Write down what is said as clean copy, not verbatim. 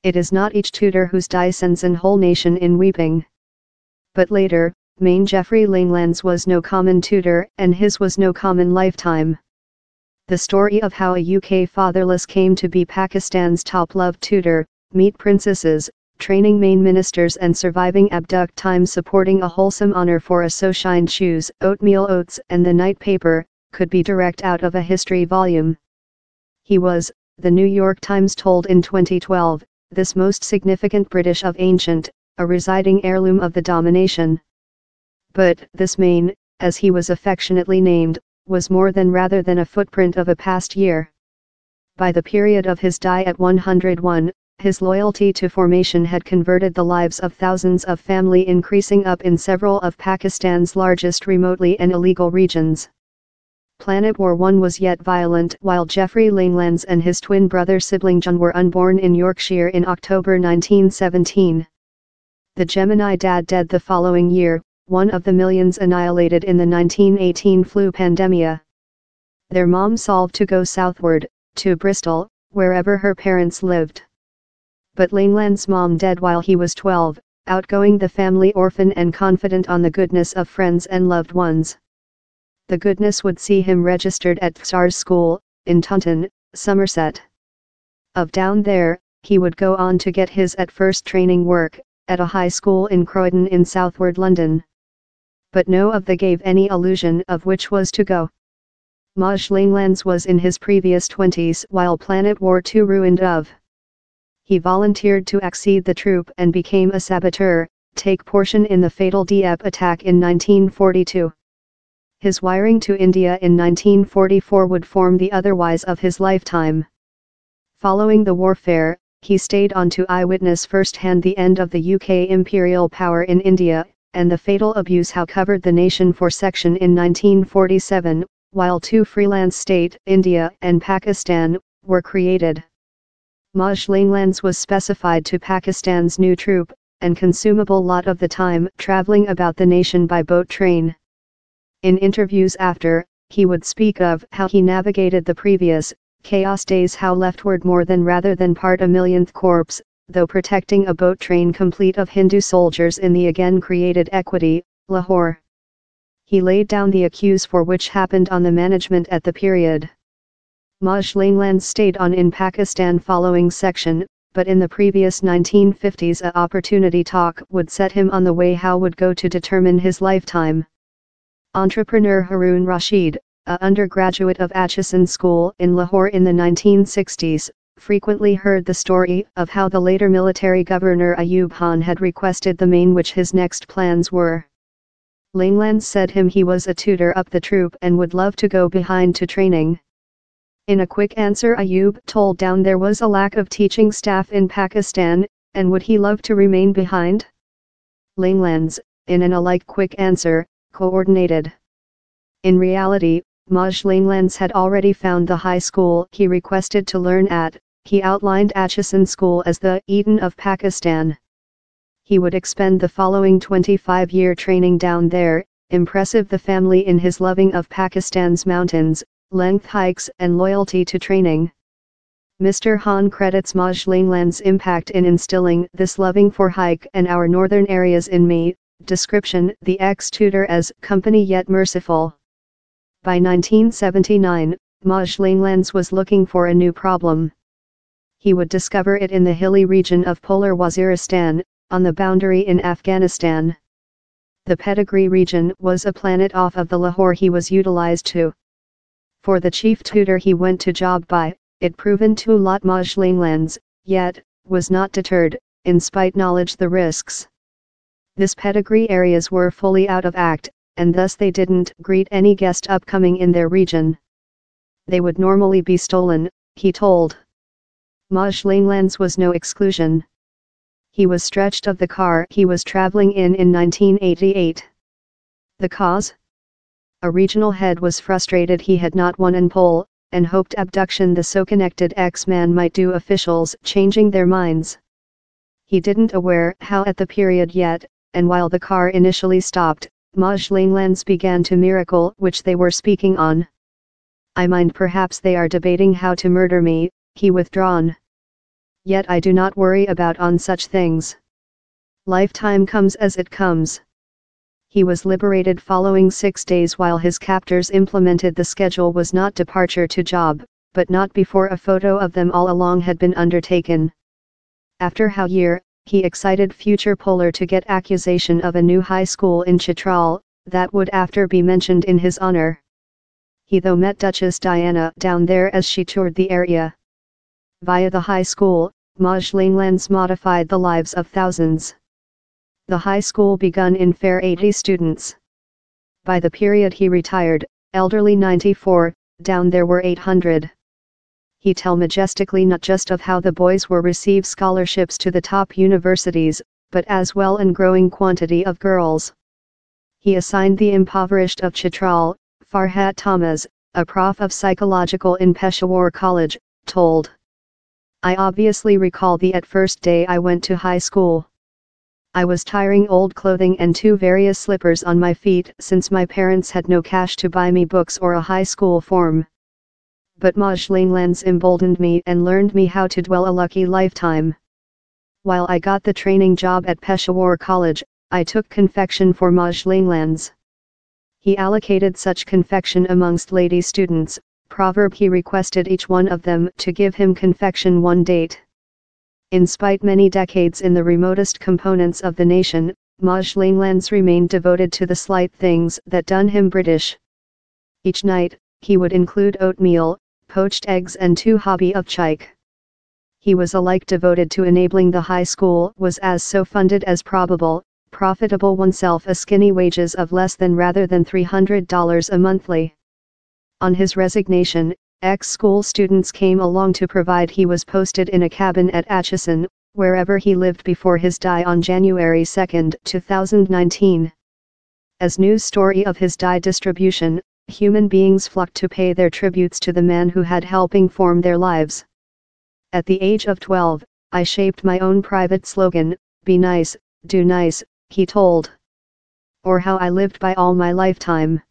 It is not each tutor whose die sends an whole nation in weeping. But later, Major Geoffrey Langlands was no common tutor, and his was no common lifetime. The story of how a UK fatherless came to be Pakistan's top-loved tutor, meet princesses, training main ministers and surviving abduct time, supporting a wholesome honor for a so shined shoes, oatmeal oats and the night paper, could be direct out of a history volume. He was, the New York Times told in 2012, this most significant British of ancient, a residing heirloom of the domination. But this Maine, as he was affectionately named, was more than rather than a footprint of a past year. By the period of his die at 101, his loyalty to formation had converted the lives of thousands of family, increasing up in several of Pakistan's largest remotely and illegal regions. Planet War I was yet violent while Geoffrey Langlands and his twin brother sibling John were unborn in Yorkshire in October 1917. The Gemini dad dead the following year, one of the millions annihilated in the 1918 flu pandemia. Their mom solved to go southward, to Bristol, wherever her parents lived. But Langland's mom dead while he was 12, outgoing the family orphan and confident on the goodness of friends and loved ones. The goodness would see him registered at Tsar's School, in Taunton, Somerset. Of down there, he would go on to get his at first training work, at a high school in Croydon in southward London. But no of the gave any illusion of which was to go. Major Langlands was in his previous 20s while Planet War II ruined of. He volunteered to accede the troop and became a saboteur, take portion in the fatal Dieppe attack in 1942. His wiring to India in 1944 would form the otherwise of his lifetime. Following the warfare, he stayed on to eyewitness firsthand the end of the UK imperial power in India, and the fatal abuse how covered the nation for section in 1947, while two freelance states, India and Pakistan, were created. Major Langlands was specified to Pakistan's new troop, and consumable lot of the time traveling about the nation by boat train. In interviews after, he would speak of how he navigated the previous, chaos days, how leftward more than rather than part a millionth corpse, though protecting a boat train complete of Hindu soldiers in the again created Equity, Lahore. He laid down the accuse for which happened on the management at the period. Major Langlands stayed on in Pakistan following section, but in the previous 1950s a opportunity talk would set him on the way how would go to determine his lifetime. Entrepreneur Harun Rashid, a undergraduate of Atchison School in Lahore in the 1960s, frequently heard the story of how the later military governor Ayub Khan had requested the Maine which his next plans were. Langlands said him he was a tutor up the troop and would love to go behind to training. In a quick answer Ayub told down there was a lack of teaching staff in Pakistan, and would he love to remain behind? Langlands, in an alike quick answer, coordinated. In reality, Major Langlands had already found the high school he requested to learn at. He outlined Atchison School as the Eden of Pakistan. He would expend the following 25-year training down there, impressive the family in his loving of Pakistan's mountains, length hikes and loyalty to training. Mr. Khan credits Major Langlands' impact in instilling this loving for hike and our northern areas in me. Description: the ex-tutor as company yet merciful. By 1979, Major Langlands was looking for a new problem. He would discover it in the hilly region of Polar Waziristan, on the boundary in Afghanistan. The Pedigree region was a planet off of the Lahore he was utilized to. For the chief tutor he went to job by, it proven to lot Major Langlands, yet, was not deterred, in spite knowledge the risks. This pedigree areas were fully out of act, and thus they didn't greet any guest upcoming in their region. They would normally be stolen, he told. Major Langlands was no exclusion. He was stretched of the car he was traveling in 1988. The cause? A regional head was frustrated he had not won an poll, and hoped abduction the so connected X-man might do officials changing their minds. He didn't aware how at the period yet, and while the car initially stopped, Major Langlands began to miracle which they were speaking on. I mind perhaps they are debating how to murder me, he withdrawn. Yet I do not worry about on such things. Lifetime comes as it comes. He was liberated following 6 days while his captors implemented the schedule was not departure to job, but not before a photo of them all along had been undertaken. After how year, he excited future Polar to get accusation of a new high school in Chitral, that would after be mentioned in his honor. He though met Duchess Diana down there as she toured the area. Via the high school, Major Langlands modified the lives of thousands. The high school begun in fair 80 students. By the period he retired, elderly 94, down there were 800. He tell majestically not just of how the boys were receive scholarships to the top universities, but as well an growing quantity of girls. He assigned the impoverished of Chitral, Farhat Thomas, a prof of psychological in Peshawar College, told. I obviously recall the at first day I went to high school. I was tiring old clothing and 2 various slippers on my feet since my parents had no cash to buy me books or a high school form. But Major Langlands emboldened me and learned me how to dwell a lucky lifetime. While I got the training job at Peshawar College, I took confection for Major Langlands. He allocated such confection amongst lady students, proverb he requested each one of them to give him confection one date. In spite many decades in the remotest components of the nation, Major Langlands remained devoted to the slight things that done him British. Each night, he would include oatmeal, poached eggs and 2 hobby of chike. He was alike devoted to enabling the high school was as so funded as probable, profitable oneself a skinny wages of less than rather than $300 a monthly. On his resignation, ex-school students came along to provide he was posted in a cabin at Atchison, wherever he lived before his die on January 2, 2019. As news story of his die distribution, human beings flocked to pay their tributes to the man who had helping form their lives. At the age of 12, I shaped my own private slogan, be nice, do nice, he told. Or how I lived by all my lifetime.